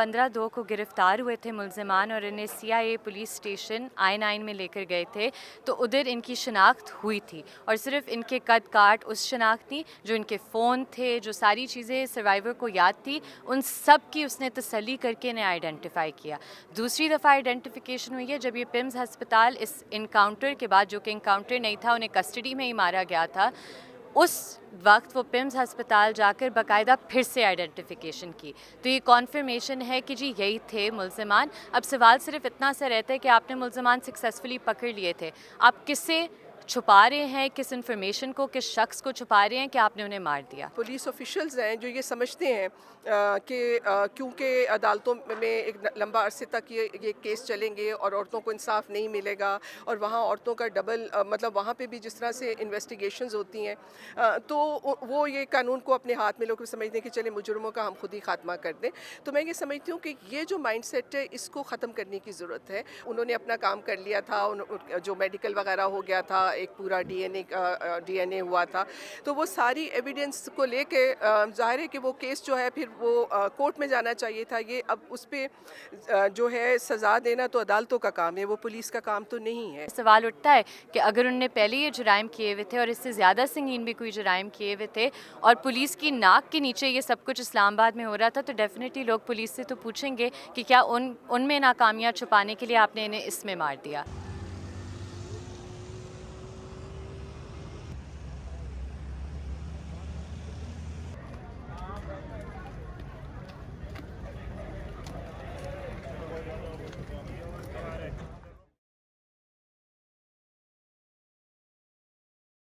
15/2 को गिरफ्तार हुए थे मुल्ज़िमान और इन्हें CIA पुलिस स्टेशन I-9 में लेकर गए थे, तो उधर इनकी शनाख्त हुई थी और सिर्फ इनके कद काट उस शनाख्त थी, जो इनके फ़ोन थे, जो सारी चीज़ें सर्वाइवर को याद थी, उन सब की उसने तसल्ली करके इन्हें आइडेंटिफाई किया। दूसरी दफ़ा आइडेंटिफिकेशन हुई है जब ये पिम्स हस्पताल इस इनकाउंटर के बाद, जो कि इनकाउंटर नहीं था, उन्हें कस्टडी में ही मारा गया था, उस वक्त वो पिम्स हस्पताल जाकर बाकायदा फिर से आइडेंटिफिकेशन की। तो ये कॉन्फर्मेशन है कि जी यही थे मुल्ज़िमान। अब सवाल सिर्फ इतना सा रहता है कि आपने मुल्ज़िमान सक्सेसफुली पकड़ लिए थे, आप किससे छुपा रहे हैं, किस इन्फॉर्मेशन को, किस शख्स को छुपा रहे हैं कि आपने उन्हें मार दिया? पुलिस ऑफिशियल्स हैं जो ये समझते हैं कि क्योंकि अदालतों में एक लंबा अरसे तक ये केस चलेंगे और औरतों को इंसाफ नहीं मिलेगा और वहाँ औरतों का डबल मतलब वहाँ पे भी जिस तरह से इन्वेस्टिगेशंस होती हैं, तो वो ये कानून को अपने हाथ में लोग समझते हैं कि चले मुजरमों का हम खुद ही खात्मा कर दें। तो मैं ये समझती हूँ कि ये जो माइंडसेट है इसको ख़त्म करने की ज़रूरत है। उन्होंने अपना काम कर लिया था, जो मेडिकल वगैरह हो गया था, एक पूरा DNA हुआ था, तो वो सारी एविडेंस को लेके ज़ाहिर है कि वो केस जो है फिर वो कोर्ट में जाना चाहिए था। ये अब उस पे जो है सज़ा देना तो अदालतों का काम है, वो पुलिस का काम तो नहीं है। सवाल उठता है कि अगर उनने पहले ये जुराइम किए हुए थे और इससे ज़्यादा संगीन भी कोई जुराइम किए हुए थे और पुलिस की नाक के नीचे ये सब कुछ इस्लामाबाद में हो रहा था, तो डेफिनेटली लोग पुलिस से तो पूछेंगे कि क्या उनमें नाकामियाँ छुपाने के लिए आपने इन्हें इसमें मार दिया।